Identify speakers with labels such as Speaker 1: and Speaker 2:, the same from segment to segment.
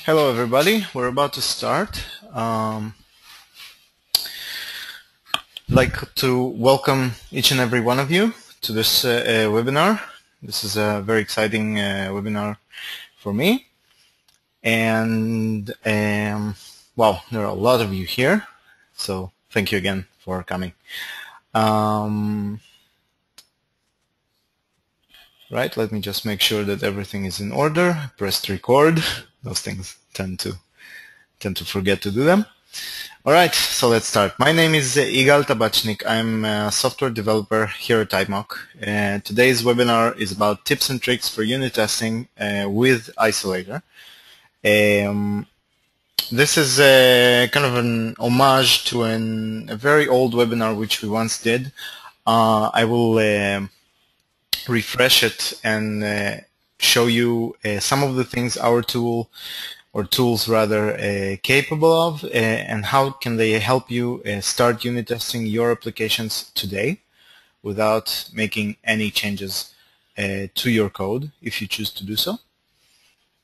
Speaker 1: Hello everybody, we're about to start. I'd like to welcome each and every one of you to this webinar. This is a very exciting webinar for me. And well, there are a lot of you here, so thank you again for coming. Right, let me just make sure that everything is in order. Press record. Those things tend to forget to do them. All right, so let's start. My name is Igal Tabachnik. I'm a software developer here at Typemock. Today's webinar is about tips and tricks for unit testing with Isolator. This is kind of an homage to a very old webinar which we once did. I will refresh it and show you some of the things our tool or tools rather capable of and how can they help you start unit testing your applications today without making any changes to your code if you choose to do so.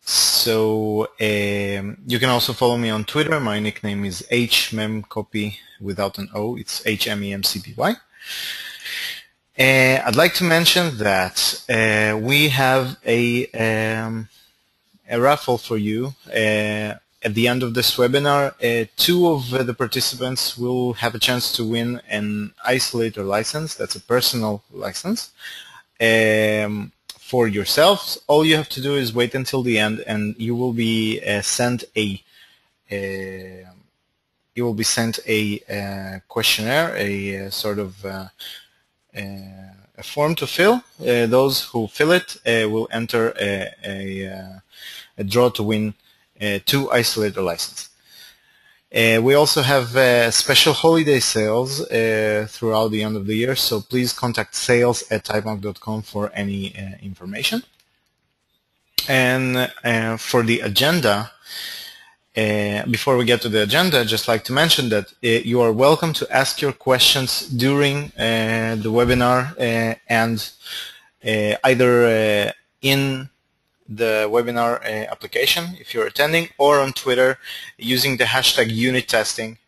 Speaker 1: So you can also follow me on Twitter. My nickname is hmemcopy without an O. It's HMEMCPY. I'd like to mention that we have a raffle for you. At the end of this webinar, two of the participants will have a chance to win an Isolator license. That's a personal license for yourselves. All you have to do is wait until the end, and you will be sent a questionnaire, a sort of a form to fill. Those who fill it will enter a draw to win 2 Isolator licenses. We also have special holiday sales throughout the end of the year, so please contact sales@typemock.com for any information. And for the agenda, before we get to the agenda, I'd just like to mention that you are welcome to ask your questions during the webinar and either in the webinar application if you're attending, or on Twitter using the hashtag unit testing.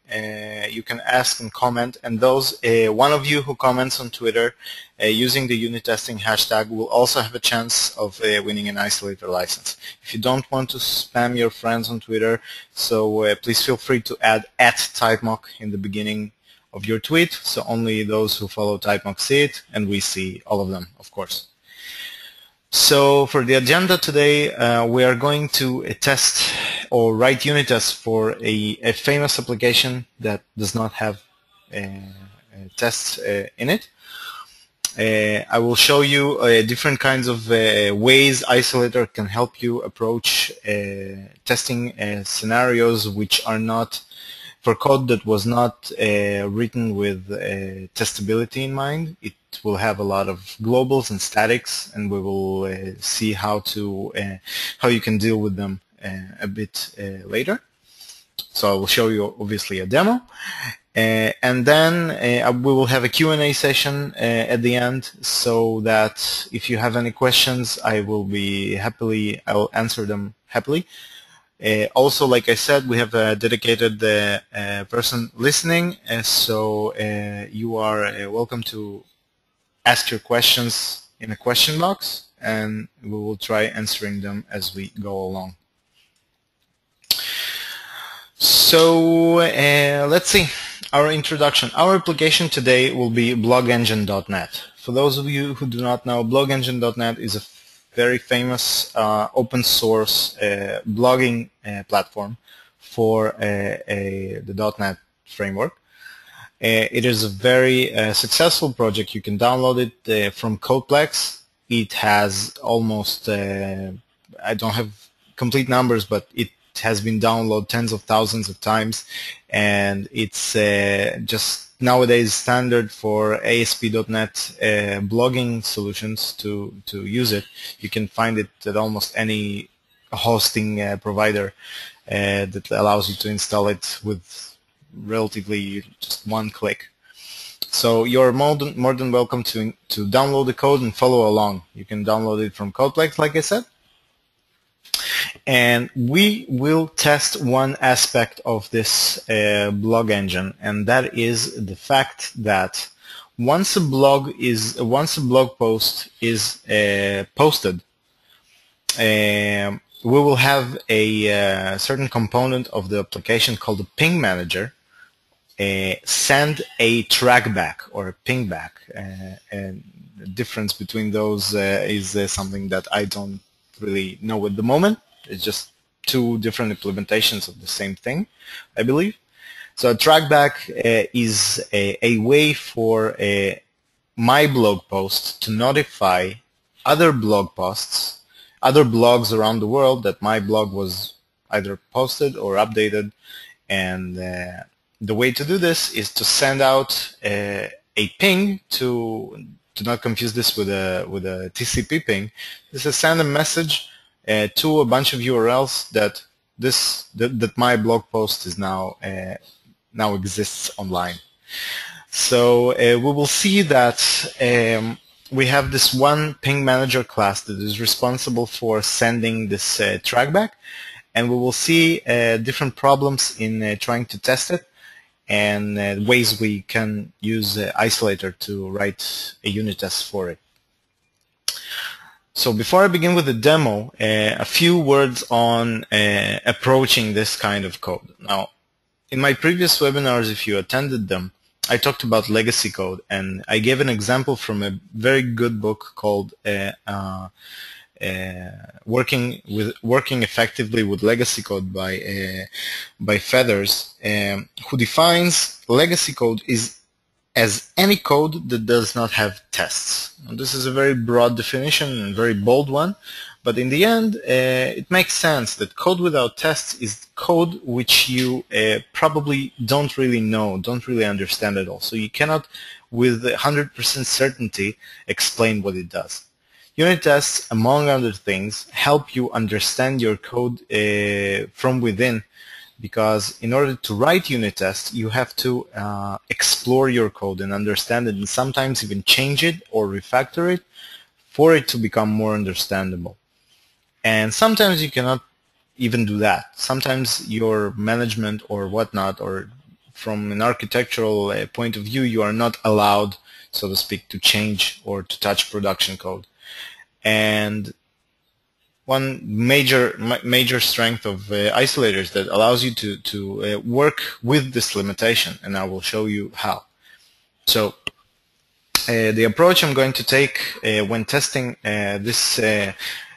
Speaker 1: You can ask and comment, and those one of you who comments on Twitter using the unit testing hashtag will also have a chance of winning an Isolator license. If you don't want to spam your friends on Twitter, so please feel free to add @Typemock in the beginning of your tweet, so only those who follow Typemock see it, and we see all of them, of course. So for the agenda today, we are going to test or write unit tests for a famous application that does not have tests in it. I will show you different kinds of ways Isolator can help you approach testing scenarios which are not for code that was not written with testability in mind. It will have a lot of globals and statics, and we will see how you can deal with them a bit later. So I will show you obviously a demo, and then we will have a Q&A session at the end, so that if you have any questions, I will answer them happily. Also, like I said, we have a dedicated person listening, so you are welcome to ask your questions in a question box, and we will try answering them as we go along. So let's see, our introduction. Our application today will be blogengine.net. For those of you who do not know, blogengine.net is a very famous open source blogging platform for the .NET framework. It is a very successful project. You can download it from Codeplex. It has almost, I don't have complete numbers, but it has been downloaded tens of thousands of times, and it's just nowadays standard for ASP.NET blogging solutions to use it. You can find it at almost any hosting provider that allows you to install it with relatively just one click. So you're more than welcome to download the code and follow along. You can download it from Codeplex, like I said. And we will test one aspect of this blog engine, and that is the fact that once a blog post is posted, we will have a certain component of the application called the ping manager send a trackback or a pingback. And the difference between those is something that I don't really know at the moment. It's just two different implementations of the same thing, I believe. So a trackback is a way for my blog post to notify other blog posts, other blogs around the world that my blog was either posted or updated. And the way to do this is to send out a ping to not confuse this with a TCP ping. This is send a message to a bunch of URLs that that my blog post is now exists online. So we will see that we have this one ping manager class that is responsible for sending this trackback, and we will see different problems in trying to test it, and ways we can use Isolator to write a unit test for it. So before I begin with the demo, a few words on approaching this kind of code. Now, in my previous webinars, if you attended them, I talked about legacy code, and I gave an example from a very good book called Working Effectively with Legacy Code by Feathers, who defines legacy code as any code that does not have tests. Now, this is a very broad definition and very bold one, but in the end, it makes sense that code without tests is code which you probably don't really know, don't really understand at all. So you cannot, with 100% certainty, explain what it does. Unit tests, among other things, help you understand your code from within, because in order to write unit tests, you have to explore your code and understand it, and sometimes even change it or refactor it for it to become more understandable. And sometimes you cannot even do that. Sometimes your management or whatnot, or from an architectural point of view, you are not allowed, so to speak, to change or to touch production code. And one major strength of Isolator is that allows you to work with this limitation, and I will show you how. So the approach I'm going to take when testing this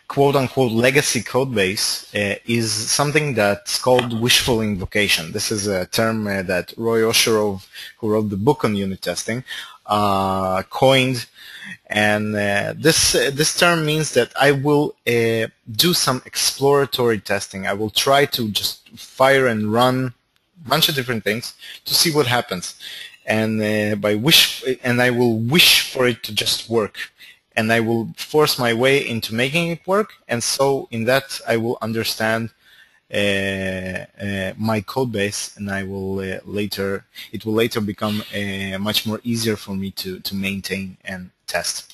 Speaker 1: quote-unquote legacy code base is something that's called wishful invocation. This is a term that Roy Osherov, who wrote the book on unit testing, coined. And this term means that I will do some exploratory testing. I will try to just fire and run a bunch of different things to see what happens, and I will wish for it to just work, and I will force my way into making it work. And so in that, I will understand my code base, and it will later become much more easier for me to maintain and test.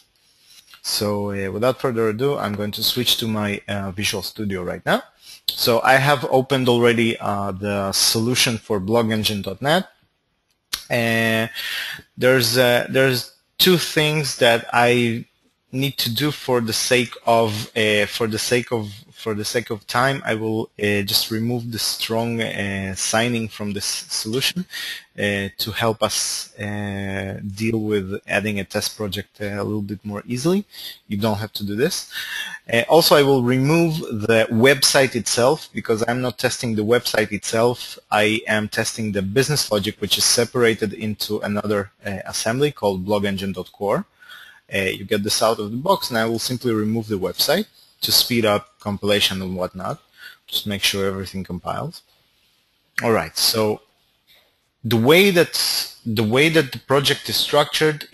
Speaker 1: So without further ado, I'm going to switch to my Visual Studio right now. So I have opened already the solution for blogengine.net. There's two things that I need to do for the sake of time. I will just remove the strong signing from this solution to help us deal with adding a test project a little bit more easily. You don't have to do this. Also, I will remove the website itself, because I'm not testing the website itself. I am testing the business logic, which is separated into another assembly called blogengine.core. You get this out of the box, and I will simply remove the website to speed up compilation and whatnot. Just make sure everything compiles. All right. So the way that the project is structured,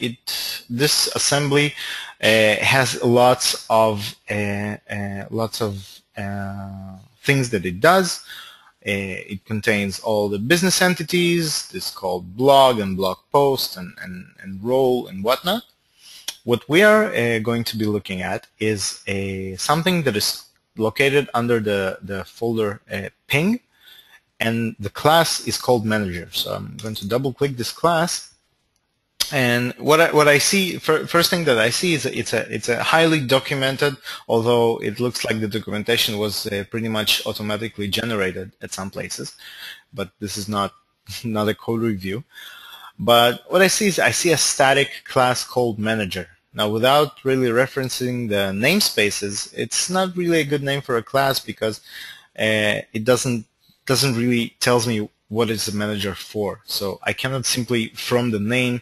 Speaker 1: this assembly has lots of things that it does. It contains all the business entities. This is called blog and blog post and role and whatnot. What we are going to be looking at is something that is located under the folder ping, and the class is called manager. So I'm going to double click this class, and what I see, first thing that I see is it's a highly documented, although it looks like the documentation was pretty much automatically generated at some places, but this is not a code review. But what I see is I see a static class called manager. Now, without really referencing the namespaces, it's not really a good name for a class because it doesn't really tells me what is the manager for. So I cannot simply from the name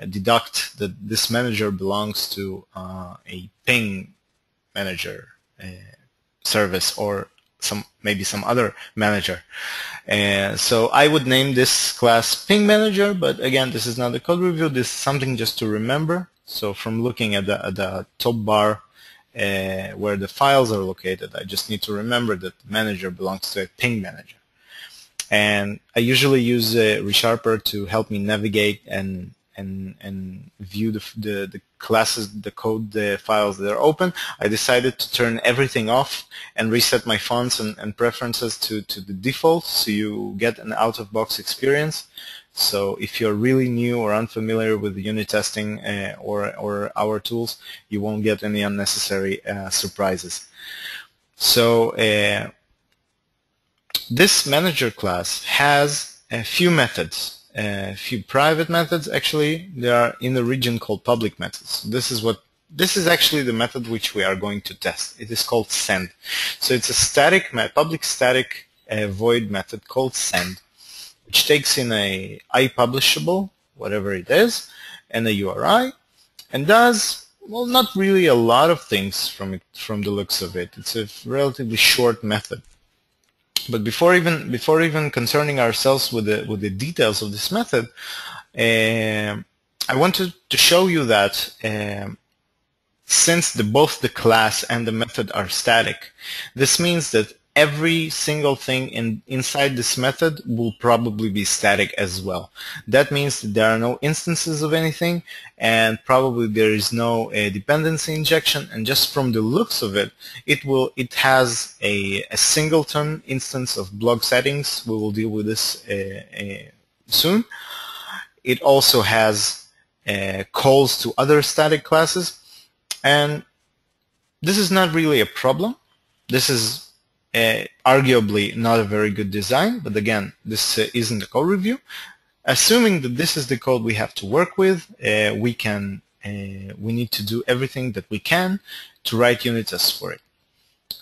Speaker 1: deduct that this manager belongs to a ping manager service or maybe some other manager. So I would name this class ping manager, but again, this is not a code review. This is something just to remember. So from looking at the top bar where the files are located, I just need to remember that the manager belongs to a ping manager. And I usually use ReSharper to help me navigate and view the classes, the code, the files that are open. I decided to turn everything off and reset my fonts and preferences to the default, so you get an out-of-box experience. So if you're really new or unfamiliar with the unit testing or our tools, you won't get any unnecessary surprises. So this manager class has a few methods. A few private methods. Actually, they are in the region called public methods. This is actually the method which we are going to test. It is called send. So it's a public static void method called send, which takes in a iPublishable, whatever it is, and a URI, and does, well, not really a lot of things from the looks of it. It's a relatively short method. But before even concerning ourselves with the details of this method, I wanted to show you that since both the class and the method are static, this means that every single thing inside this method will probably be static as well. That means that there are no instances of anything, and probably there is no dependency injection, and just from the looks of it, it has a singleton instance of blog settings. We will deal with this soon. It also has calls to other static classes, and this is not really a problem. This is arguably not a very good design, but again, this isn't a code review. Assuming that this is the code we have to work with, we need to do everything that we can to write unit tests for it.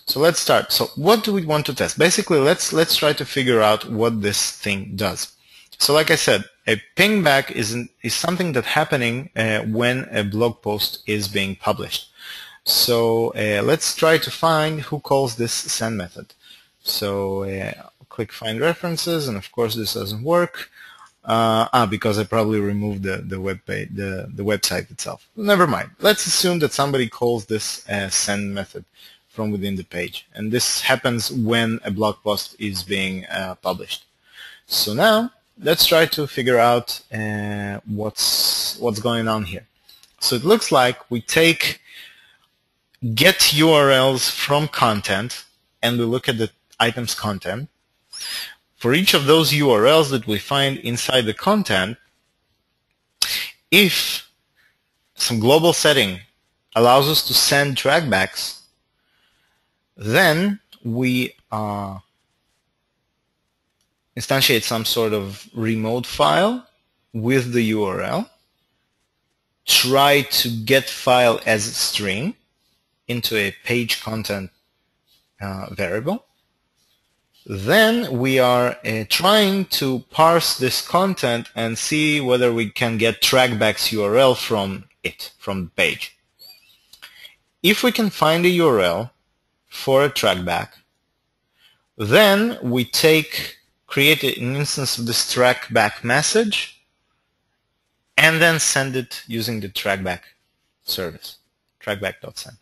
Speaker 1: So let's start. So what do we want to test? Basically, let's try to figure out what this thing does. So like I said, a pingback is something that's happening when a blog post is being published. So let's try to find who calls this send method. So click find references, and of course this doesn't work because I probably removed the web page, the website itself. Never mind. Let's assume that somebody calls this send method from within the page, and this happens when a blog post is being published. So now let's try to figure out what's going on here. So it looks like we take get URLs from content, and we look at the item's content. For each of those URLs that we find inside the content, if some global setting allows us to send trackbacks, then we instantiate some sort of remote file with the URL, try to get file as a string into a page content variable. Then we are trying to parse this content and see whether we can get trackback's URL from the page. If we can find a URL for a trackback, then we create an instance of this trackback message and then send it using the trackback service, trackback.send.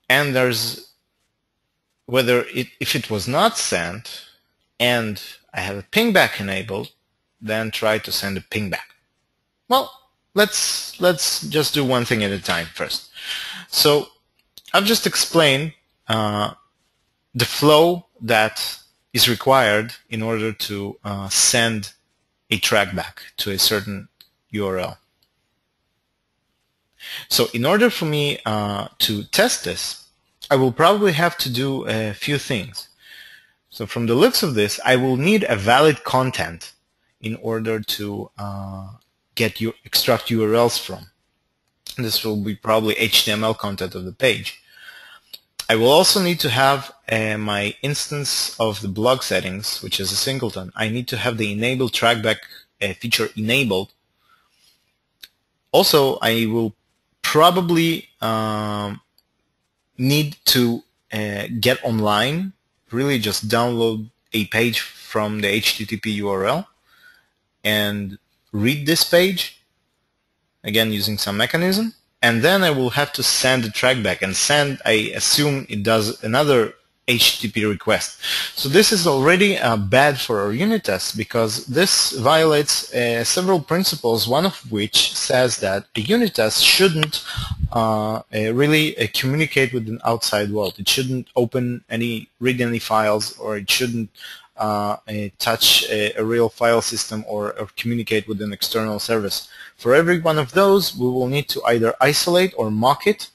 Speaker 1: And there's if it was not sent and I have a pingback enabled, then try to send a pingback. Well, let's just do one thing at a time first. So I've just explained the flow that is required in order to send a trackback to a certain URL. So in order for me to test this, I will probably have to do a few things. So from the looks of this, I will need a valid content in order to extract URLs from. This will be probably HTML content of the page. I will also need to have my instance of the blog settings, which is a singleton. I need to have the enable trackback feature enabled. Also, I will probably need to get online, really just download a page from the HTTP URL and read this page, again using some mechanism, and then I will have to send the trackback, and send, I assume it does another HTTP request. So this is already bad for our unit test, because this violates several principles, one of which says that a unit test shouldn't really communicate with an outside world. It shouldn't read any files, or it shouldn't touch a real file system or communicate with an external service. For every one of those, we will need to either isolate or mock it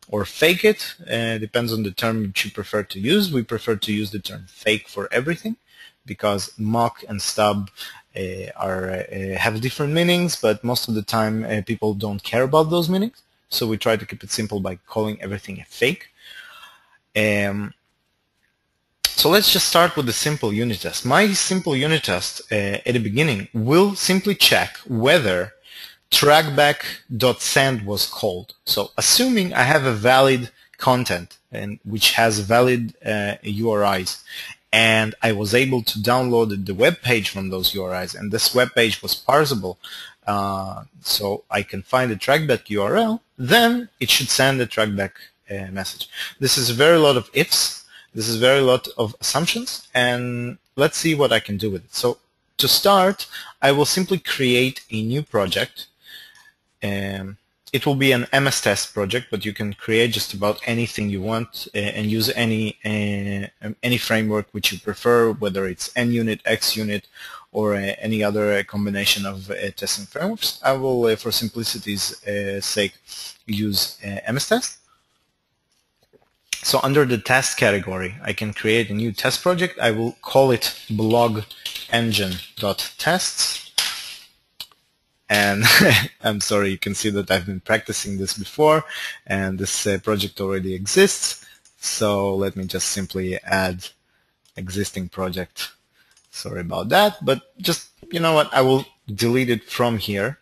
Speaker 1: or fake it. Depends on the term which you prefer to use. We prefer to use the term fake for everything, because mock and stub have different meanings, but most of the time people don't care about those meanings. So we try to keep it simple by calling everything a fake. So let's just start with the simple unit test. My simple unit test at the beginning will simply check whether trackback.send was called. So assuming I have a valid content and which has valid URIs, and I was able to download the web page from those URIs, and this web page was parsable, so I can find the trackback URL, then it should send the trackback message. This is a very lot of ifs. This is a very lot of assumptions, and let's see what I can do with it. So to start, I will simply create a new project. It will be an MS test project, but you can create just about anything you want and use any framework which you prefer, whether it's NUnit, XUnit, or any other combination of testing frameworks. I will, for simplicity's sake, use MS test. So under the test category, I can create a new test project. I will call it blogengine.tests. And I'm sorry, you can see that I've been practicing this before, and this project already exists. So let me just simply add existing project. Sorry about that, but just, you know what, I will delete it from here.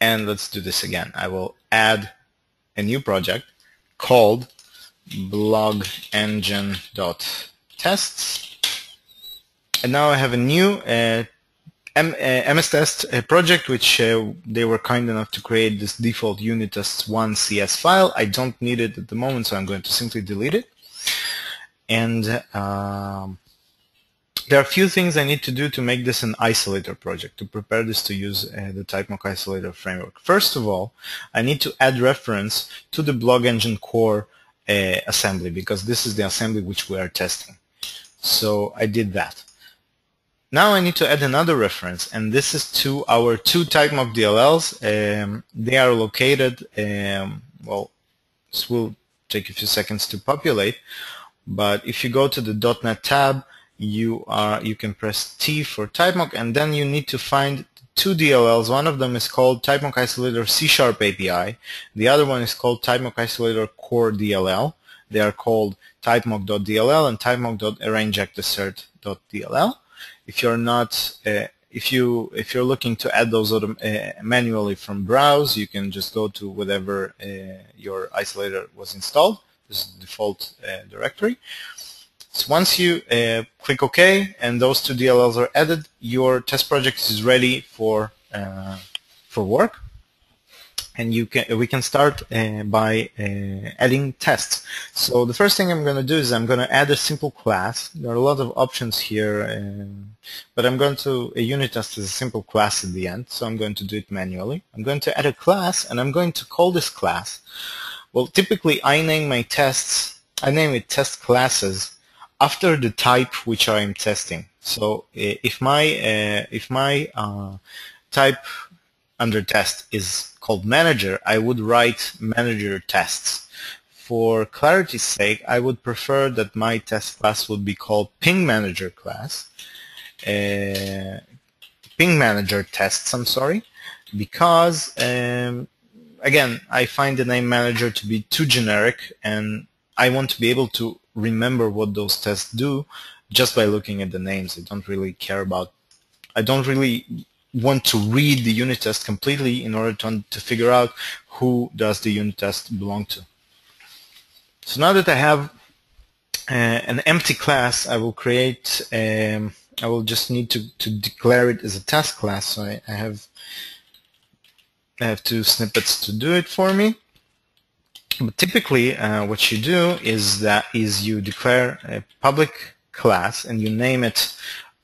Speaker 1: And let's do this again. I will add a new project called blogengine.tests. And now I have a new MS Test project, which they were kind enough to create this default unit tests 1 CS file. I don't need it at the moment, so I'm going to simply delete it. And there are a few things I need to do to make this an Isolator project, to prepare this to use the Typemock Isolator framework. First of all, I need to add reference to the blog engine core assembly, because this is the assembly which we are testing. So I did that. Now I need to add another reference, and this is to our two Typemock DLLs. They are located, well, this will take a few seconds to populate, but if you go to the .NET tab, you can press T for Typemock, and then you need to find two DLLs. One of them is called Typemock Isolator C# API. The other one is called Typemock Isolator Core DLL. They are called typemock.dll and typemock.arrangeActAssert.dll. If you're not, if you're looking to add those manually from browse, you can just go to whatever your isolator was installed. This is the default directory. So once you click OK and those two DLLs are added, your test project is ready for work. and we can start by adding tests. So the first thing I'm going to do is I'm going to add a simple class. There are a lot of options here, but I'm going to, a unit test is a simple class at the end, so I'm going to do it manually. I'm going to add a class, and I'm going to call this class. Well, typically I name my tests, I name it test classes after the type which I'm testing. So if my type under test is called manager, I would write manager tests. For clarity's sake, I would prefer that my test class would be called ping manager class, ping manager tests, I'm sorry, because again, I find the name manager to be too generic, and I want to be able to remember what those tests do just by looking at the names. I don't really want to read the unit test completely in order to figure out who does the unit test belong to. So now that I have an empty class, I will create, I will just need to declare it as a test class. So I have two snippets to do it for me. But typically, what you do is you declare a public class and you name it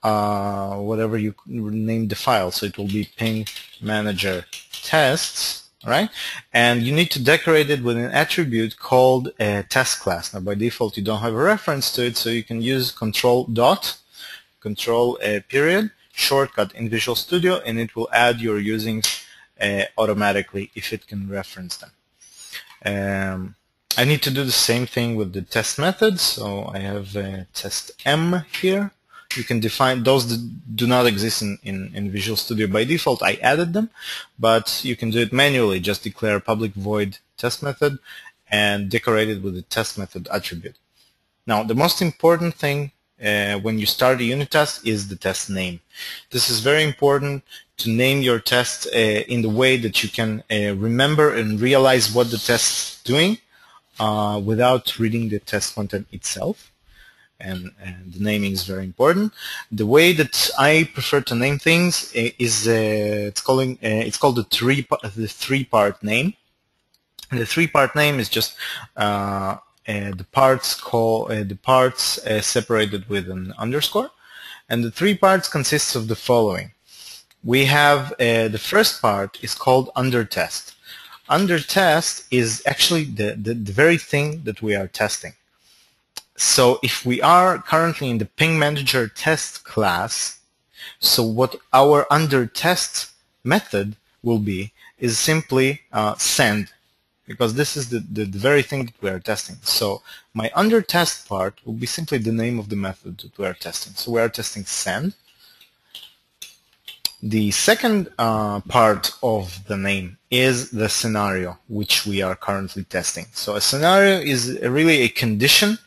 Speaker 1: whatever you name the file. So it will be ping manager tests, right? And you need to decorate it with an attribute called a test class. Now by default you don't have a reference to it, so you can use control period shortcut in Visual Studio, and it will add your usings automatically if it can reference them. I need to do the same thing with the test methods, so I have test M here. You can define those that do not exist in Visual Studio by default. I added them, but you can do it manually. Just declare public void test method and decorate it with the test method attribute. Now, the most important thing when you start a unit test is the test name. This is very important to name your test in the way that you can remember and realize what the test is doing without reading the test content itself. And the naming is very important. The way that I prefer to name things is it's called the three-part name. And the three-part name is just the parts separated with an underscore, and the three parts consists of the following. We have the first part is called under test. Under test is actually the very thing that we are testing. So if we are currently in the ping manager test class, so what our under test method will be is simply send, because this is the very thing that we are testing. So my under test part will be simply the name of the method that we are testing. So we are testing send. The second part of the name is the scenario which we are currently testing. So a scenario is really a condition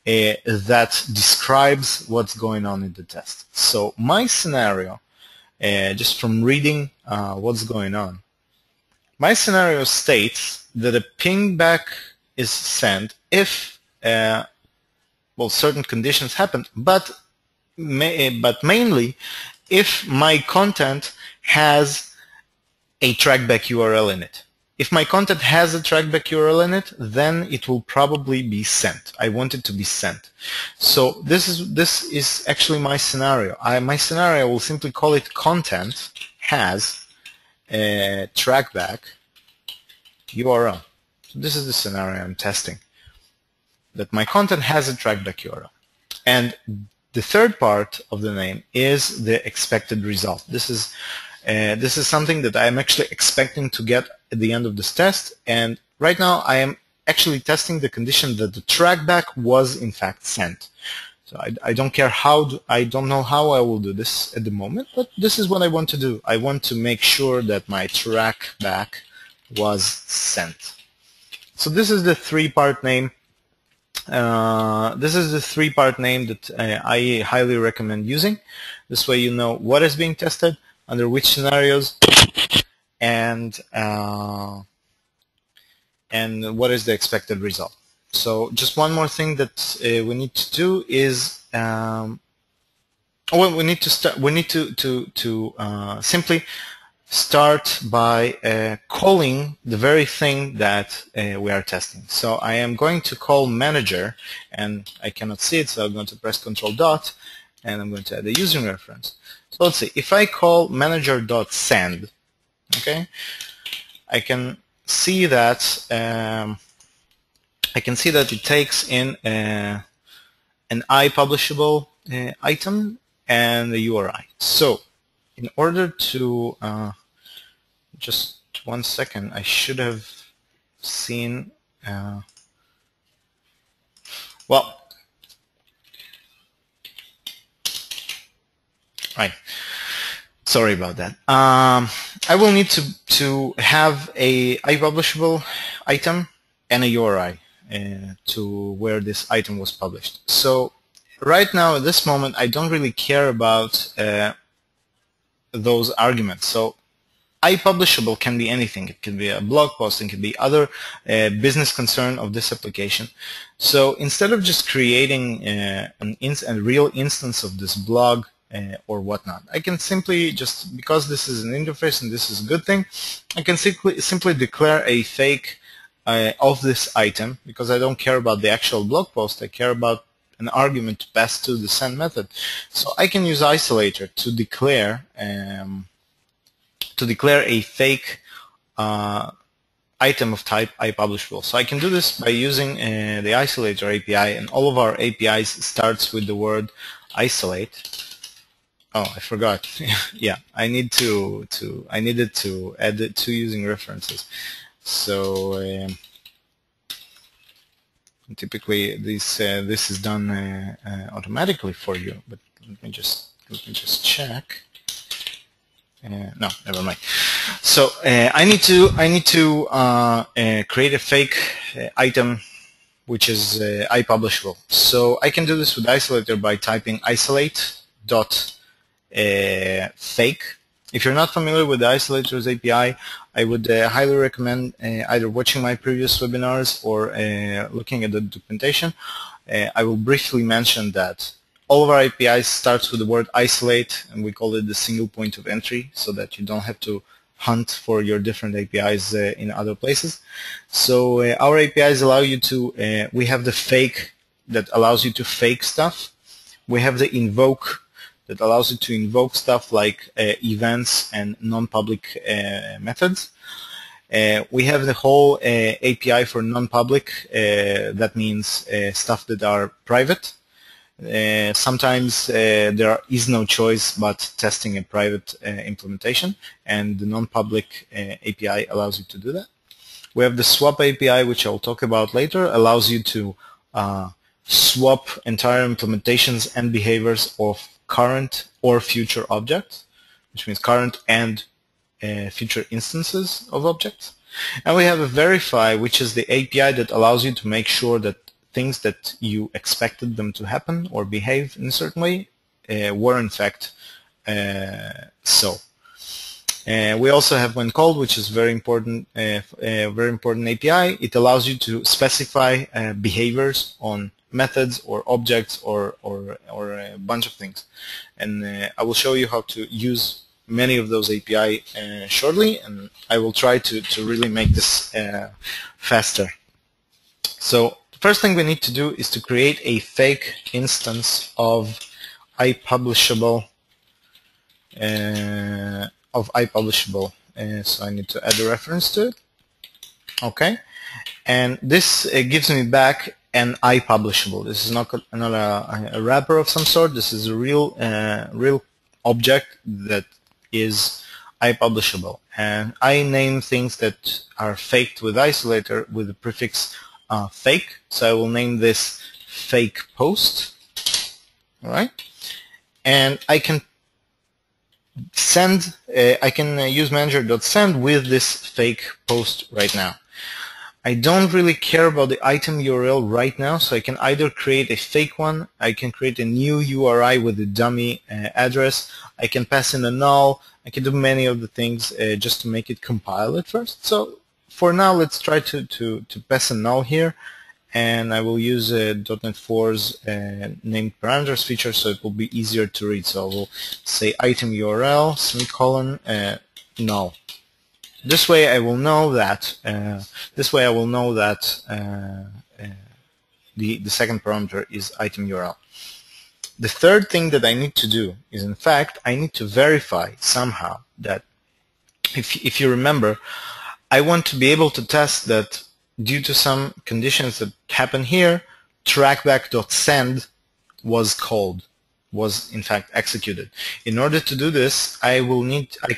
Speaker 1: that describes what's going on in the test. So my scenario, just from reading what's going on, my scenario states that a ping back is sent if certain conditions happen, but mainly if my content has a trackback URL in it. If my content has a trackback URL in it, then it will probably be sent. I want it to be sent. So this is actually my scenario. My scenario will simply call it content has a trackback URL. So this is the scenario I'm testing, that my content has a trackback URL. And the third part of the name is the expected result. This is something that I'm actually expecting to get at the end of this test, and right now I am actually testing the condition that the trackback was in fact sent. So I don't care how, I don't know how I will do this at the moment, but this is what I want to do. I want to make sure that my trackback was sent. So this is the three-part name. This is the three-part name that I highly recommend using. This way you know what is being tested, under which scenarios, and what is the expected result. So just one more thing that we need to do is we need to simply start by calling the very thing that we are testing. So I am going to call manager, and I cannot see it, so I'm going to press Control dot, and I'm going to add a using reference. So let's see, if I call manager.send, okay, I can see that it takes in an iPubllishable item and the URI. So in order to just 1 second, I should have seen well, right. Sorry about that. I will need to have a iPubllishable item and a URI to where this item was published. So right now, at this moment, I don't really care about those arguments. So iPubllishable can be anything. It can be a blog post, it can be other business concern of this application. So instead of just creating a real instance of this blog or whatnot, I can simply just, because this is an interface and this is a good thing, I can simply declare a fake of this item, because I don't care about the actual blog post, I care about an argument to pass to the send method. So I can use Isolator to declare a fake item of type iPubllishable. So I can do this by using the Isolator API, and all of our APIs starts with the word isolate. Oh, I forgot. Yeah, I needed to add the 2 using references. So typically this is done automatically for you, but let me just check. No, never mind. So I need to create a fake item which is iPubllishable. So I can do this with Isolator by typing isolate.fake. If you're not familiar with the Isolator's API, I would highly recommend either watching my previous webinars or looking at the documentation. I will briefly mention that all of our APIs starts with the word isolate, and we call it the single point of entry, so that you don't have to hunt for your different APIs in other places. So our APIs allow you to, we have the fake that allows you to fake stuff. We have the invoke that allows you to invoke stuff like events and non-public methods. We have the whole API for non-public, that means stuff that are private. Sometimes there is no choice but testing a private implementation, and the non-public API allows you to do that. We have the swap API, which I'll talk about later, allows you to swap entire implementations and behaviors of current or future objects, which means current and future instances of objects. And we have a verify, which is the API that allows you to make sure that things that you expected them to happen or behave in a certain way were in fact so. We also have when called, which is very important API. It allows you to specify behaviors on methods or objects or a bunch of things. And I will show you how to use many of those API shortly, and I will try to really make this faster. So the first thing we need to do is to create a fake instance of iPubllishable. So I need to add a reference to it. Okay, and this gives me back an iPubllishable. This is not a wrapper of some sort. This is a real object that is iPubllishable, and I name things that are faked with Isolator with the prefix fake. So I will name this fake post. All right, and I can send. I can use manager.send with this fake post right now. I don't really care about the item URL right now, so I can either create a fake one, I can create a new URI with a dummy address, I can pass in a null, I can do many of the things just to make it compile at first. So for now, let's try to pass a null here, and I will use .NET 4's named parameters feature, so it will be easier to read. So I will say item URL, semicolon, null. This way I will know that the second parameter is item URL. The third thing that I need to do is, in fact, I need to verify somehow that, if you remember, I want to be able to test that due to some conditions that happen here, trackback.send was called, was in fact executed. In order to do this, I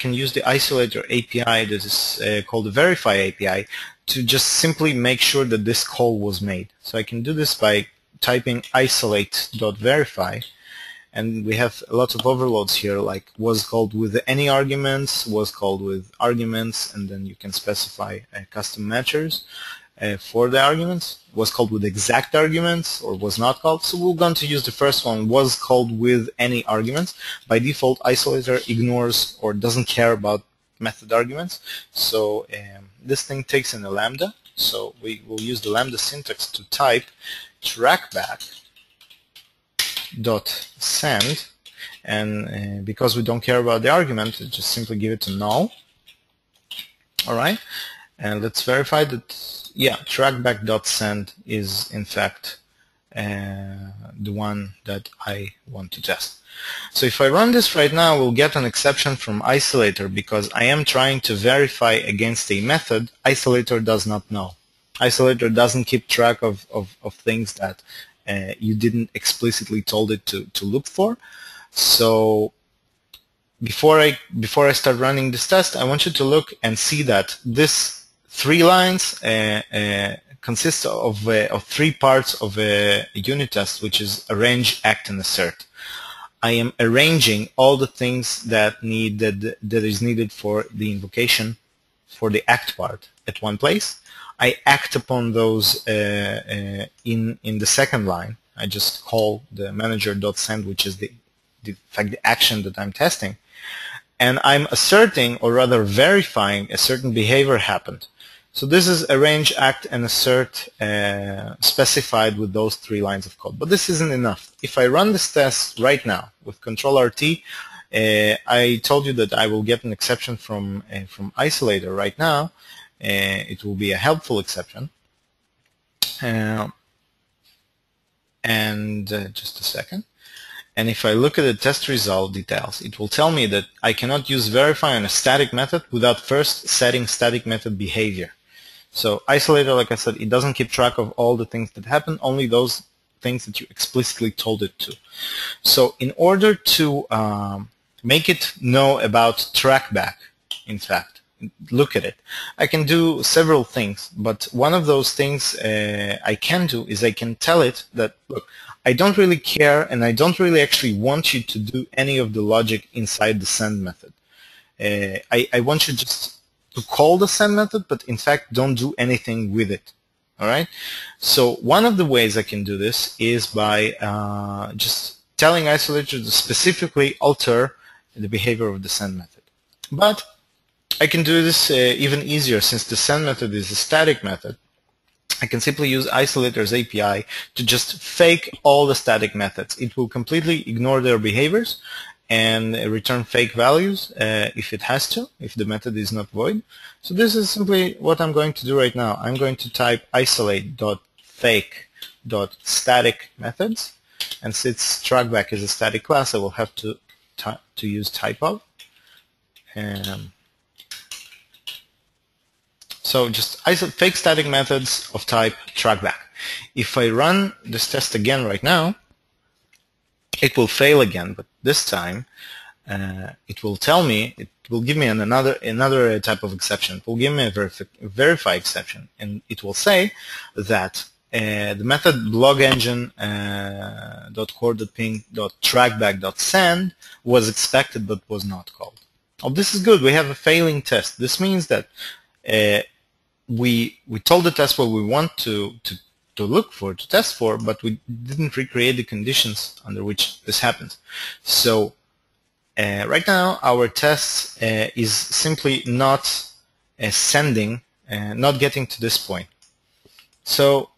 Speaker 1: can use the Isolator API that is called the verify API to just simply make sure that this call was made. So I can do this by typing isolate.verify, and we have a lot of overloads here, like was called with any arguments, was called with arguments, and then you can specify custom matchers for the arguments, was called with exact arguments, or was not called. So we're going to use the first one, was called with any arguments. By default, Isolator ignores or doesn't care about method arguments. So this thing takes in a lambda. So we will use the lambda syntax to type trackback.send, and because we don't care about the argument, just simply give it to null. All right, and let's verify that. Yeah, trackback.send is in fact the one that I want to test. So if I run this right now, we'll get an exception from Isolator because I am trying to verify against a method Isolator does not know. Isolator doesn't keep track of things that you didn't explicitly told it to look for. So before I start running this test, I want you to look and see that this 3 lines consist of 3 parts of a unit test, which is arrange, act, and assert. I am arranging all the things that is needed for the invocation for the act part at one place. I act upon those in the second line. I just call the manager.send, which is the action that I'm testing, and I'm asserting, or rather verifying, a certain behavior happened. So this is arrange, act, and assert specified with those 3 lines of code. But this isn't enough. If I run this test right now with Control-RT, I told you that I will get an exception from Isolator right now. It will be a helpful exception. Just a second. And if I look at the test result details, it will tell me that I cannot use verify on a static method without first setting static method behavior. So Isolator, like I said, it doesn't keep track of all the things that happen, only those things that you explicitly told it to. So in order to make it know about trackback, in fact, look at it, I can do several things, but one of those things I can do is I can tell it that, look, I don't really care and I don't really actually want you to do any of the logic inside the send method. I want you just to call the send method, but in fact don't do anything with it. All right. So one of the ways I can do this is by just telling Isolator to specifically alter the behavior of the send method. But I can do this even easier, since the send method is a static method. I can simply use Isolator's API to just fake all the static methods. It will completely ignore their behaviors and return fake values if it has to, if the method is not void. So this is simply what I'm going to do right now. I'm going to type isolate.fake.static methods, and since trackback is a static class, I will have to use Typemock. So just fake static methods of type trackback. If I run this test again right now, it will fail again, but this time it will tell me, it will give me another type of exception. It will give me a verify exception, and it will say that the method blogengine.core.ping.trackback.send was expected but was not called. Oh, this is good. We have a failing test. This means that we told the test what we want to look for, to test for, but we didn't recreate the conditions under which this happens. So right now our test is simply not sending, not getting to this point. So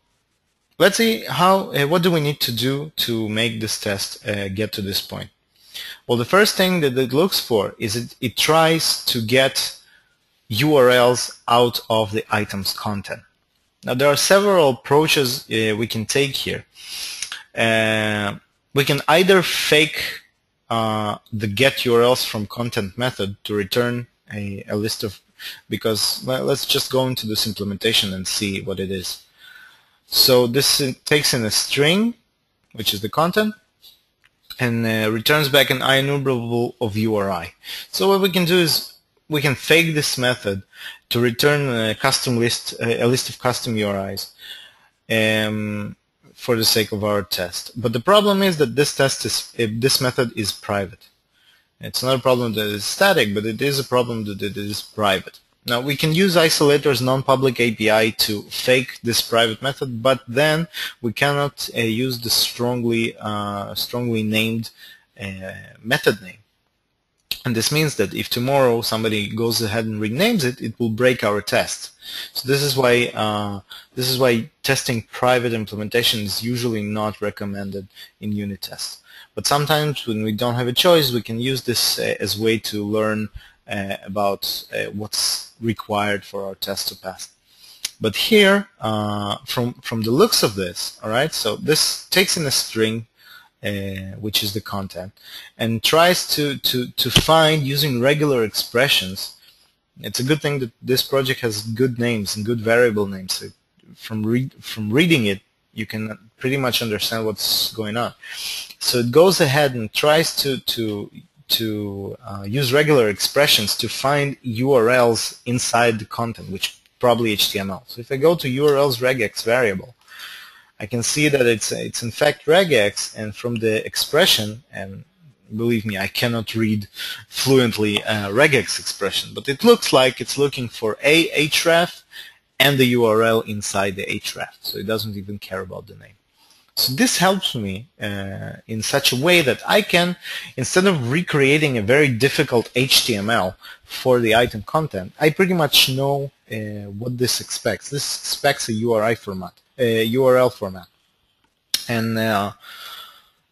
Speaker 1: let's see what do we need to do to make this test get to this point. Well, the first thing that it looks for is it tries to get URLs out of the item's content. Now there are several approaches we can take here. We can either fake the get URLs from content method to return a list of, because let's just go into this implementation and see what it is. So this takes in a string, which is the content, and returns back an unmockable of URI. So what we can do is we can fake this method to return a custom list, a list of custom URIs, for the sake of our test. But the problem is that this method is private. It's not a problem that it's static, but it is a problem that it is private. Now we can use Isolator's non-public API to fake this private method, but then we cannot use the strongly named method name. And this means that if tomorrow somebody goes ahead and renames it, it will break our test. So this is why testing private implementation is usually not recommended in unit tests. But sometimes when we don't have a choice, we can use this as a way to learn about what's required for our test to pass. But here, from the looks of this, all right, so this takes in a string, which is the content, and tries to find, using regular expressions. It's a good thing that this project has good names and good variable names. So from reading it, you can pretty much understand what's going on. So it goes ahead and tries to use regular expressions to find URLs inside the content, which probably HTML. So if I go to URLs regex variable, I can see that it's in fact regex, and from the expression, and believe me, I cannot read fluently regex expression, but it looks like it's looking for a href and the URL inside the href, so it doesn't even care about the name. So this helps me in such a way that I can, instead of recreating a very difficult HTML for the item content, I pretty much know what this expects. This expects a URL format. And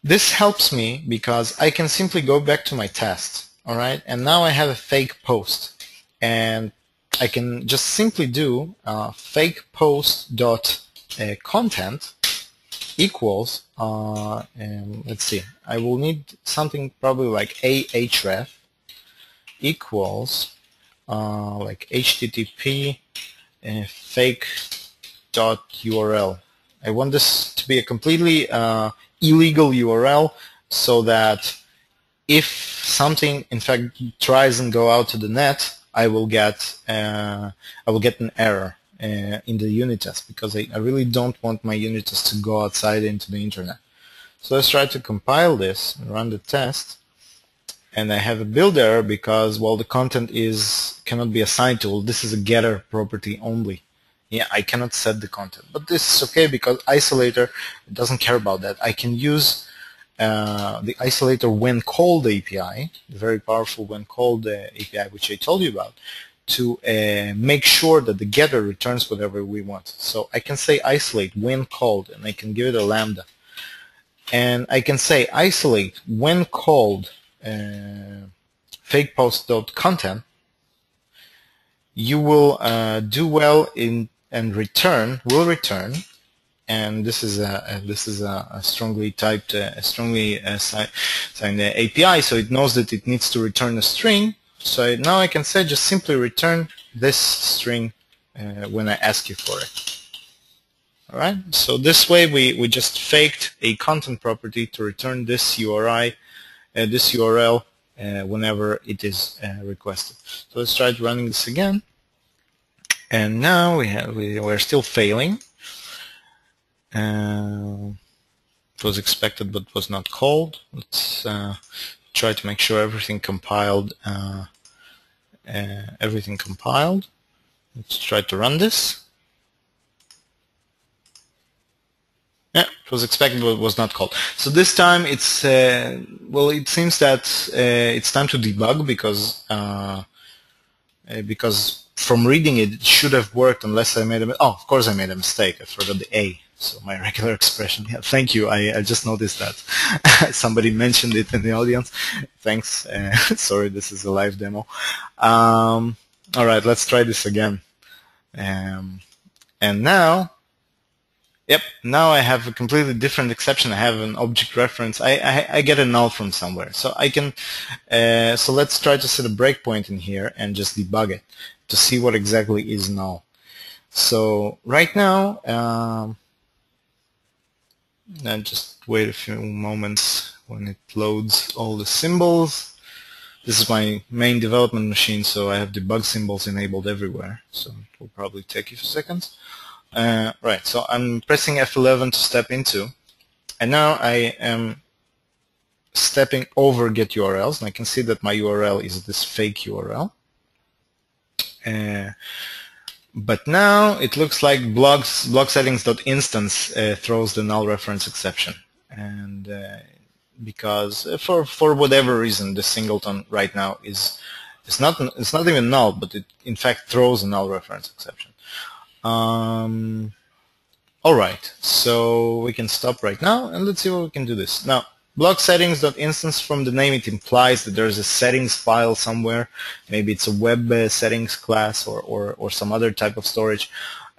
Speaker 1: this helps me because I can simply go back to my test, all right? And now I have a fake post. And I can just simply do fake post dot content equals, and let's see, I will need something probably like a href equals like http fake dot URL. I want this to be a completely illegal URL, so that if something in fact tries and go out to the net, I will get an error in the unit test, because I really don't want my unit test to go outside into the internet. So let's try to compile this and run the test. And I have a build error because, well, the content cannot be assigned to. This is a getter property only. Yeah, I cannot set the content. But this is okay because Isolator doesn't care about that. I can use the Isolator when called API, the very powerful when called API, which I told you about, to make sure that the getter returns whatever we want. So I can say isolate when called, and I can give it a lambda. And I can say isolate when called fake post.content. You will do well in and will return. And this is a strongly typed, signed API, so it knows that it needs to return a string. So now I can say just simply return this string when I ask you for it. All right. So this way we just faked a content property to return this URI, this URL whenever it is requested. So let's try running this again. And now we're still failing. It was expected but was not called. Let's try to make sure everything compiled. Let's try to run this. Yeah, it was expected but was not called. So this time it's well, it seems that it's time to debug because from reading it, it should have worked unless I made a mistake. Oh, of course I made a mistake. I forgot the A. So my regular expression. Yeah, thank you. I just noticed that. Somebody mentioned it in the audience. Thanks. Sorry, this is a live demo. All right, let's try this again. And now, yep, now I have a completely different exception. I have an object reference. I get a null from somewhere. So I can, so let's try to set a breakpoint in here and just debug it to see what exactly is null. So right now, and just wait a few moments when it loads all the symbols. This is my main development machine, so I have debug symbols enabled everywhere. So it will probably take a few seconds. Right, so I'm pressing F11 to step into, and now I am stepping over get URLs, and I can see that my URL is this fake URL. But now it looks like blog settings.instance throws the null reference exception, and because for whatever reason the singleton right now is it's not even null, but it in fact throws a null reference exception. All right, so we can stop right now and let's see what we can do this now. Block settings.instance, from the name it implies that there's a settings file somewhere. Maybe it's a web settings class or some other type of storage.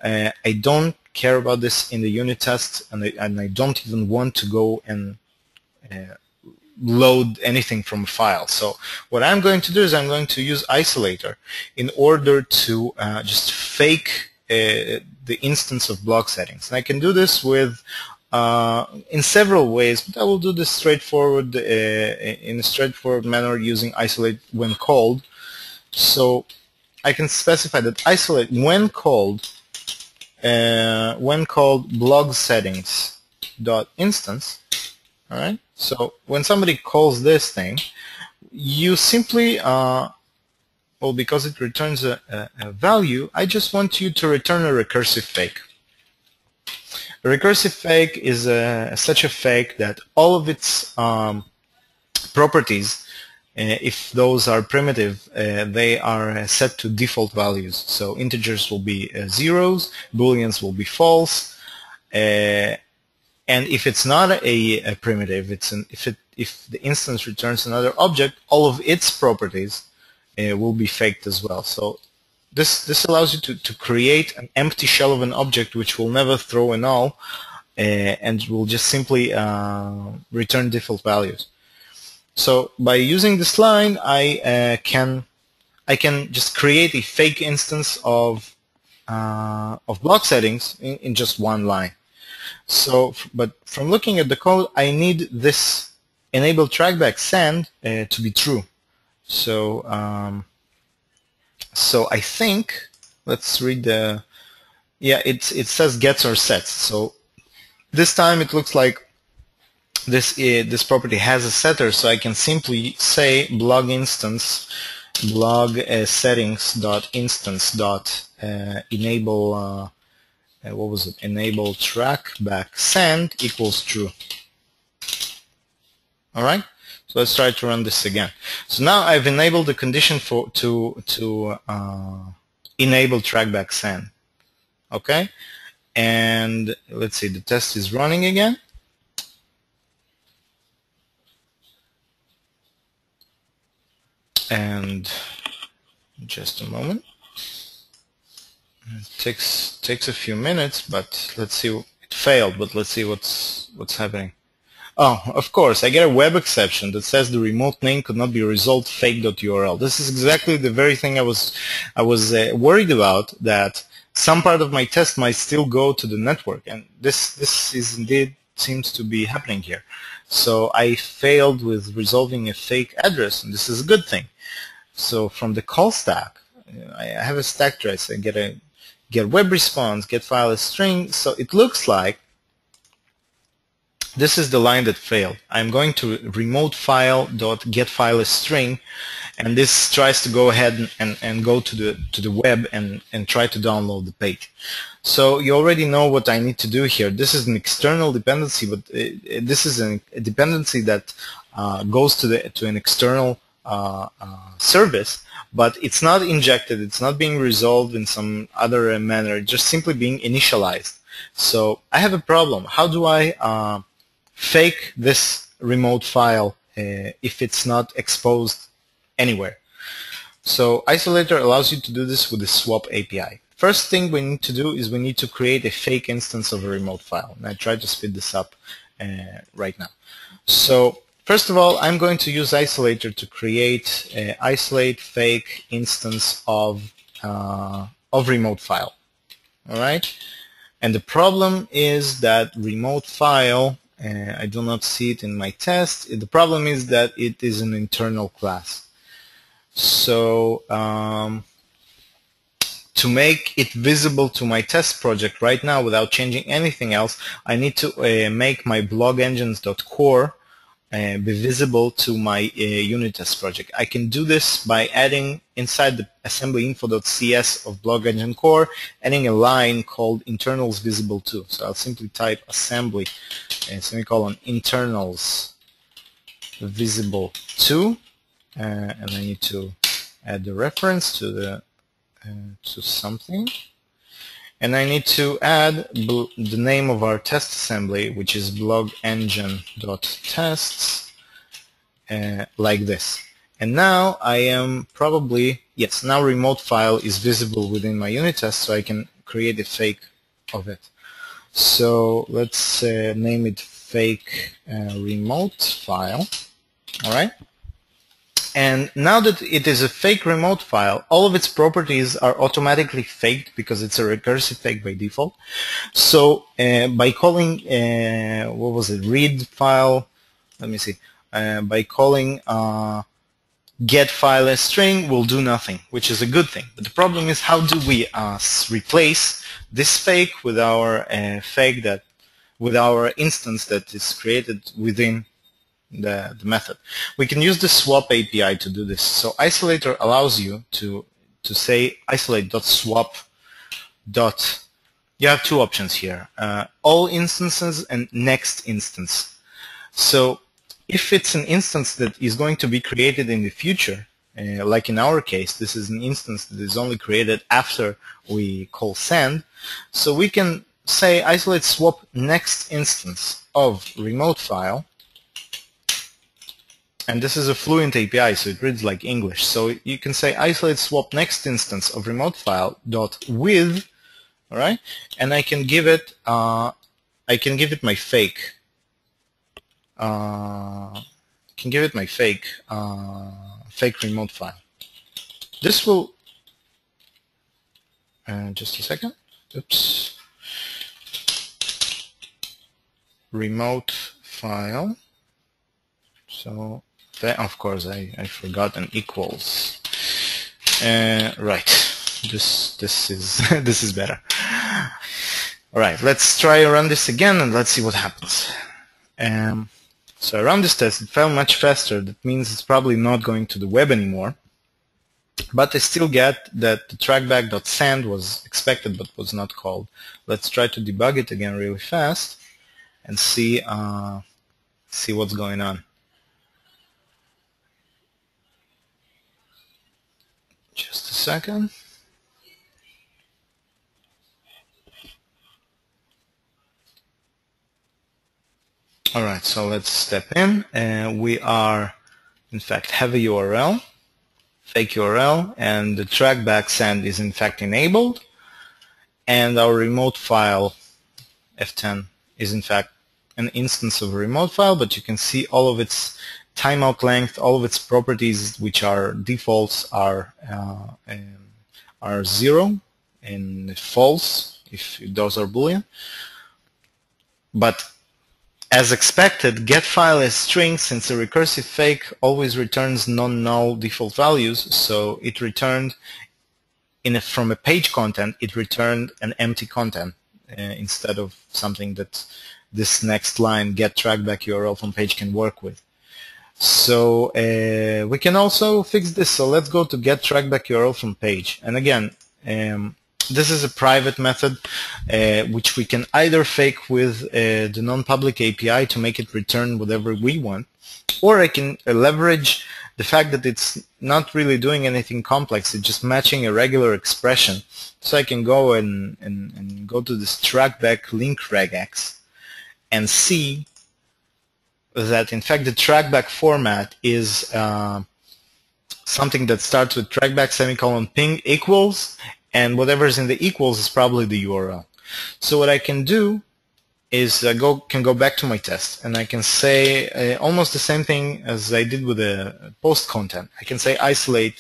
Speaker 1: I don't care about this in the unit test, and I don't even want to go and load anything from a file. So what I'm going to do is I'm going to use Isolator in order to just fake the instance of block settings. And I can do this with in several ways, but I will do this straightforward in a straightforward manner using isolate when called. So I can specify that isolate when called blog settings dot instance. All right. So when somebody calls this thing, you simply well, because it returns a value, I just want you to return a recursive fake. A recursive fake is such a fake that all of its properties, if those are primitive, they are set to default values. So integers will be zeros, booleans will be false, and if it's not a primitive, if the instance returns another object, all of its properties will be faked as well. So this allows you to create an empty shell of an object which will never throw a null and will just simply return default values. So by using this line, I can just create a fake instance of block settings in just one line. So, but from looking at the code, I need this enable trackback send to be true. So, so I think, let's read the, yeah, it says gets or sets. So this time it looks like this property has a setter, so I can simply say blog instance blog settings dot instance dot enable what was it? Enable trackback send equals true. All right. So let's try to run this again. So now I've enabled the condition to enable trackback send. Okay. And let's see, the test is running again. And just a moment. It takes a few minutes, but let's see. It failed, but let's see what's happening. Oh, of course, I get a web exception that says the remote name could not be resolved fake.url. This is exactly the very thing I was worried about, that some part of my test might still go to the network, and this is indeed seems to be happening here. So I failed with resolving a fake address, and this is a good thing. So from the call stack, I have a stack trace. I get web response, get file as string. So it looks like this is the line that failed. I'm going to remote file dot get file as string, and this tries to go ahead and go to the web and try to download the page. So you already know what I need to do here. This is an external dependency, but this is a dependency that goes to an external service, but it's not injected. It's not being resolved in some other manner. It's just simply being initialized. So I have a problem. How do I fake this remote file if it's not exposed anywhere? So Isolator allows you to do this with the swap API. First thing we need to do is we need to create a fake instance of a remote file. And I try to speed this up right now. So first of all, I'm going to use Isolator to create an isolate fake instance of remote file. All right. And the problem is that remote file, I do not see it in my test. The problem is that it is an internal class. So to make it visible to my test project right now without changing anything else, I need to make my blogengines.core be visible to my unit test project. I can do this by adding inside the assemblyinfo.cs of blog engine core, adding a line called internals visible to. So I'll simply type assembly semicolon internals visible to, and I need to add the reference to the to something, and I need to add the name of our test assembly, which is blogengine.tests, like this. And now I am probably, yes, now remote file is visible within my unit test, so I can create a fake of it. So let's name it fake remote file. All right. And now that it is a fake remote file, all of its properties are automatically faked because it's a recursive fake by default. So by calling, what was it, read file, let me see, by calling get file as string will do nothing, which is a good thing. But the problem is, how do we replace this fake with our with our instance that is created within the method? We can use the swap API to do this. So Isolator allows you to say isolate.swap. You have two options here, all instances and next instance. So if it's an instance that is going to be created in the future, like in our case, this is an instance that is only created after we call send, so we can say isolate swap next instance of remote file. And this is a fluent API, so it reads like English. So you can say isolate swap next instance of remote file dot with, all right, and I can give it my fake. Fake remote file. This will just a second. Oops. Remote file. So. Of course, I forgot an equals. Right, this is this is better. All right, let's try run this again and let's see what happens. So I run this test. It fell much faster. That means it's probably not going to the web anymore. But I still get that the trackback.send was expected but was not called. Let's try to debug it again really fast and see what's going on. Just a second. All right, so let's step in. We are, in fact, have a URL, fake URL, and the trackback send is in fact enabled, and our remote file F10 is in fact an instance of a remote file, but you can see all of its timeout length, all of its properties, which are defaults, are 0 and false if those are Boolean. But as expected, get file as string, since a recursive fake always returns non-null default values, so it returned from a page content, it returned an empty content instead of something that this next line, get trackback URL from page, can work with. So we can also fix this. So let's go to get trackback URL from page. And again, this is a private method which we can either fake with the non-public API to make it return whatever we want, or I can leverage the fact that it's not really doing anything complex. It's just matching a regular expression. So I can go and go to this trackback link regex and see that in fact the trackback format is something that starts with trackback semicolon ping equals, and whatever's in the equals is probably the URL. So what I can do is can go back to my test, and I can say almost the same thing as I did with the post content. I can say isolate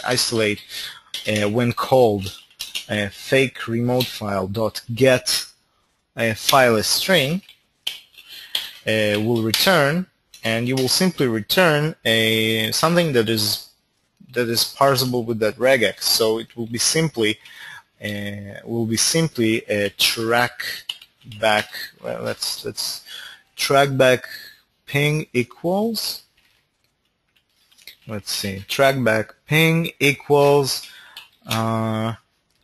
Speaker 1: isolate when called fake remote file dot get file as string will return, and you will simply return something that is parsable with that regex. So it will be simply track back. Well, let's track back ping equals. Let's see, track back ping equals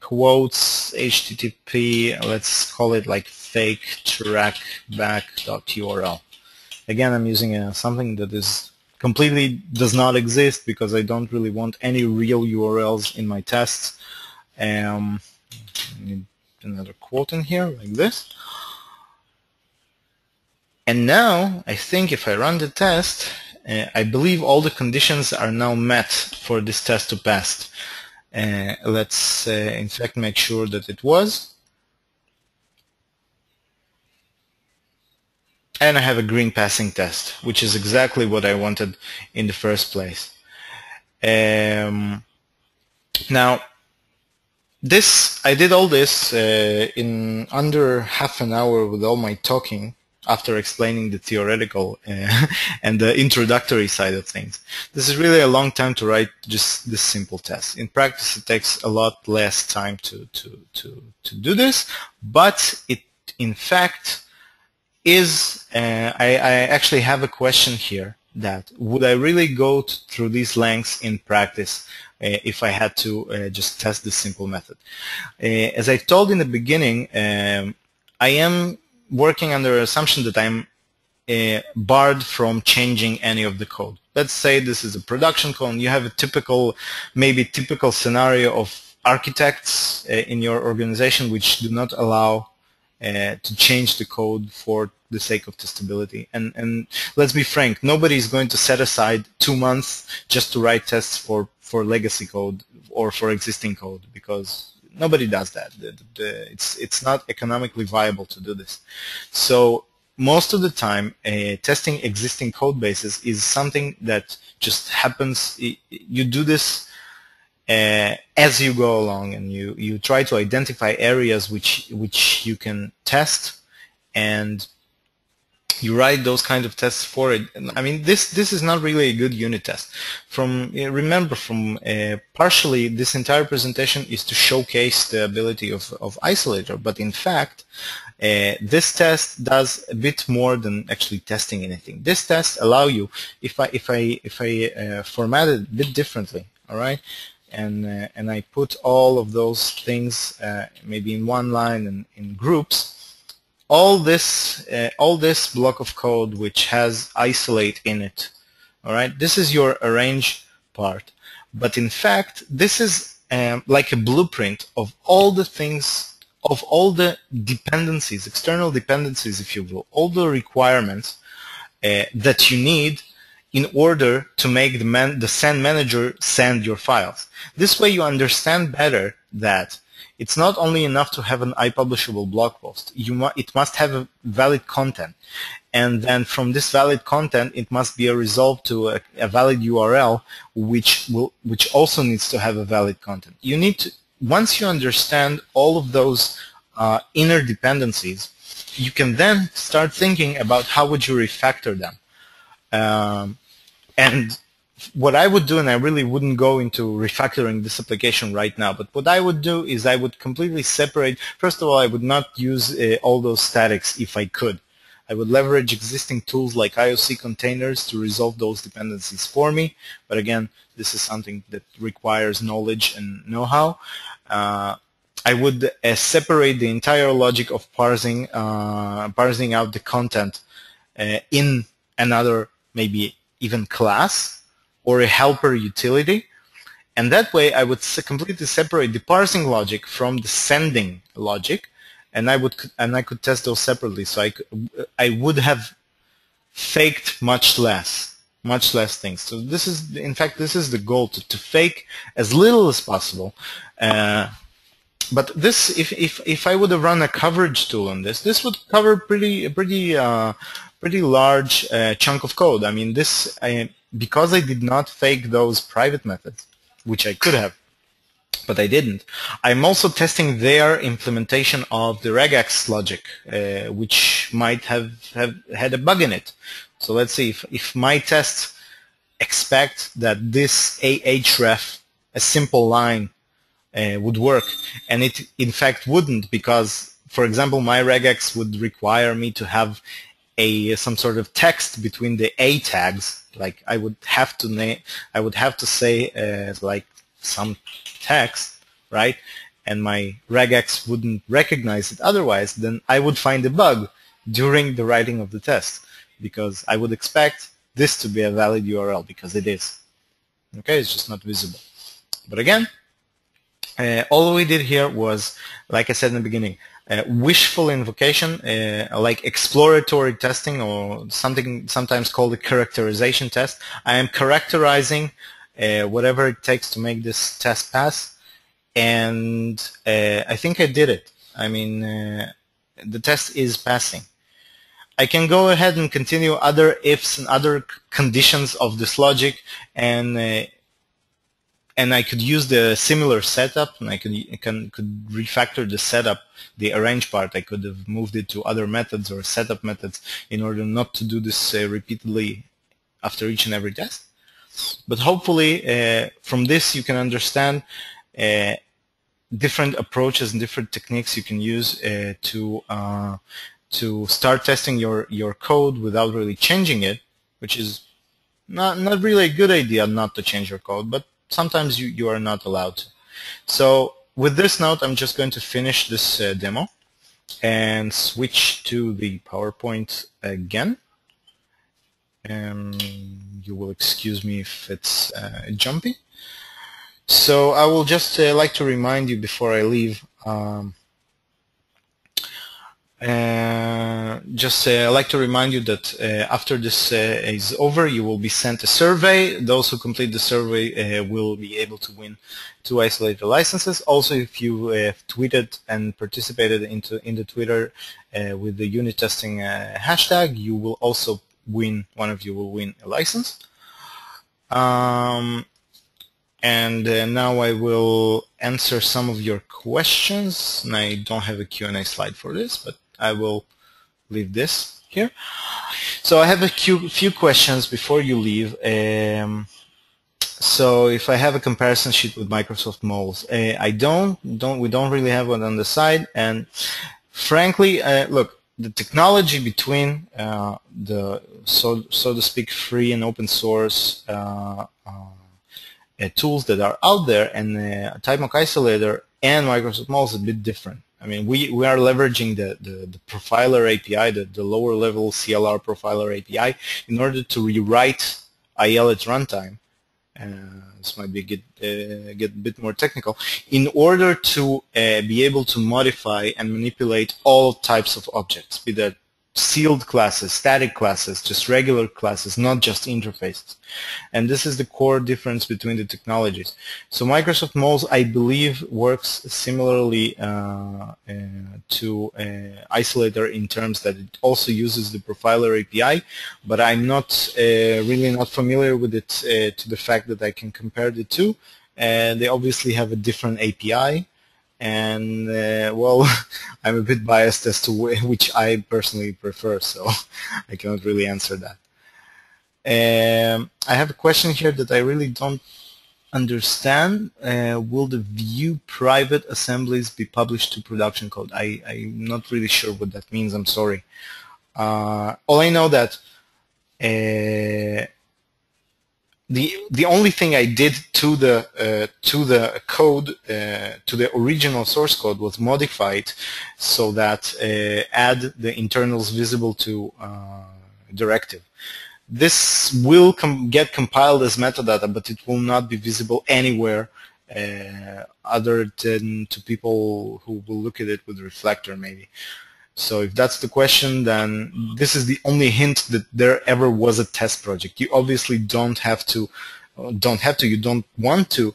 Speaker 1: quotes HTTP. Let's call it like fake trackback.url. Again, I'm using something that is completely does not exist because I don't really want any real URLs in my tests. Need another quote in here like this. And now I think if I run the test, I believe all the conditions are now met for this test to pass. Let's in fact make sure that it was. And I have a green passing test, which is exactly what I wanted in the first place. Now, I did all this in under half an hour with all my talking after explaining the theoretical and the introductory side of things. This is really a long time to write just this simple test. In practice, it takes a lot less time to do this, but it in fact is, I actually have a question here that would I really go through these lengths in practice if I had to just test this simple method. As I told in the beginning, I am working under an assumption that I'm barred from changing any of the code. Let's say this is a production code and you have a maybe typical scenario of architects in your organization which do not allow to change the code for the sake of testability. And let's be frank, nobody is going to set aside 2 months just to write tests for legacy code or for existing code, because nobody does that. It's not economically viable to do this. So most of the time, testing existing code bases is something that just happens. You do this as you go along, and you try to identify areas which you can test, and you write those kind of tests for it. I mean, this is not really a good unit test. Remember, partially this entire presentation is to showcase the ability of Isolator, but in fact, this test does a bit more than actually testing anything. This test allow you, if I format it a bit differently, all right, and I put all of those things maybe in one line and in groups. All this block of code which has isolate in it, all right, this is your arrange part. But in fact, this is like a blueprint of all the things, of all the dependencies, external dependencies, if you will, all the requirements that you need in order to make the send manager send your files. This way you understand better that it's not only enough to have an iPublishable blog post. It must have a valid content. And then from this valid content, it must be resolved to a valid URL, which also needs to have a valid content. You need to, once you understand all of those inner dependencies, you can then start thinking about how would you refactor them. And what I would do, and I really wouldn't go into refactoring this application right now, but what I would do is I would completely separate. First of all, I would not use all those statics if I could. I would leverage existing tools like IOC containers to resolve those dependencies for me. But again, this is something that requires knowledge and know-how. I would separate the entire logic of parsing out the content in another maybe even class or a helper utility, and that way I would completely separate the parsing logic from the sending logic, and I could test those separately. So I would have faked much less, much less things. So this is, in fact, this is the goal, to fake as little as possible. But this, if I would have run a coverage tool on this, this would cover pretty large chunk of code. I mean, this, because I did not fake those private methods, which I could have, but I didn't. I'm also testing their implementation of the regex logic, which might have had a bug in it. So let's see if my tests expect that this ahref, a simple line, would work, and it in fact wouldn't, because, for example, my regex would require me to have some sort of text between the a tags. Like I would have to say like some text, right? And my regex wouldn't recognize it otherwise. Then I would find a bug during the writing of the test, because I would expect this to be a valid URL, because it is. Okay, it's just not visible. But again, all we did here was, like I said in the beginning, wishful invocation, like exploratory testing, or something sometimes called a characterization test. I am characterizing whatever it takes to make this test pass, and I think I did it. I mean, the test is passing. I can go ahead and continue other ifs and other conditions of this logic, and I could use the similar setup, and I could refactor the setup, the arrange part. I could have moved it to other methods or setup methods in order not to do this repeatedly after each and every test. But hopefully from this you can understand different approaches and different techniques you can use to start testing your code without really changing it, which is not really a good idea not to change your code, but sometimes you are not allowed to. So with this note, I'm just going to finish this demo and switch to the PowerPoint again. You will excuse me if it's jumpy. So I will just like to remind you before I leave, I'd like to remind you that after this is over, you will be sent a survey. Those who complete the survey will be able to win 2 Isolator licenses. Also, if you tweeted and participated in the Twitter with the unit testing hashtag, you will also win. One of you will win a license. And now I will answer some of your questions. And I don't have a Q&A slide for this, but I will leave this here. So I have a few questions before you leave. So if I have a comparison sheet with Microsoft Moles, we don't really have one on the side. And frankly, look, the technology between the so to speak free and open source tools that are out there and Typemock Isolator and Microsoft Moles is a bit different. I mean, we are leveraging the profiler API, the lower level CLR profiler API, in order to rewrite IL at runtime. This might be get a bit more technical, in order to be able to modify and manipulate all types of objects, be that sealed classes, static classes, just regular classes, not just interfaces. And this is the core difference between the technologies. So Microsoft Moles, I believe, works similarly to Isolator in terms that it also uses the profiler API, but I'm not really not familiar with it to the fact that I can compare the two. They obviously have a different API. And well, I'm a bit biased as to which I personally prefer, so I cannot really answer that. I have a question here that I really don't understand. Will the view private assemblies be published to production code? I'm not really sure what that means. I'm sorry. All I know that the only thing I did to the code, to the original source code, was modify it so that add the internals visible to directive. This will get compiled as metadata, but it will not be visible anywhere other than to people who will look at it with Reflector, maybe. So if that's the question, then this is the only hint that there ever was a test project. You obviously don't you don't want to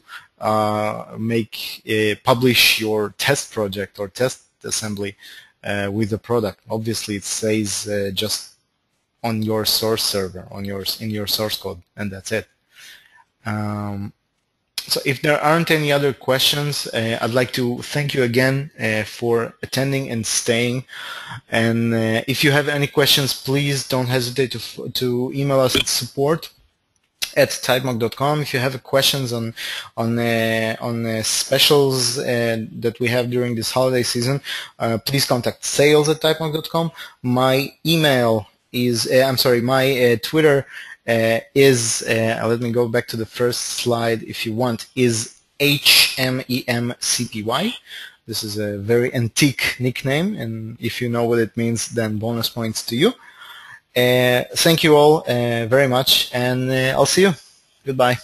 Speaker 1: publish your test project or test assembly with the product. Obviously, it stays just on your source server, in your source code, and that's it. So if there aren't any other questions, I'd like to thank you again for attending and staying. And if you have any questions, please don't hesitate to email us at support@typemock.com. If you have questions on specials that we have during this holiday season, please contact sales@typemock.com. My email is, my Twitter is, let me go back to the first slide if you want, is HMEMCPY. This is a very antique nickname, and if you know what it means, then bonus points to you. Thank you all very much, and I'll see you. Goodbye.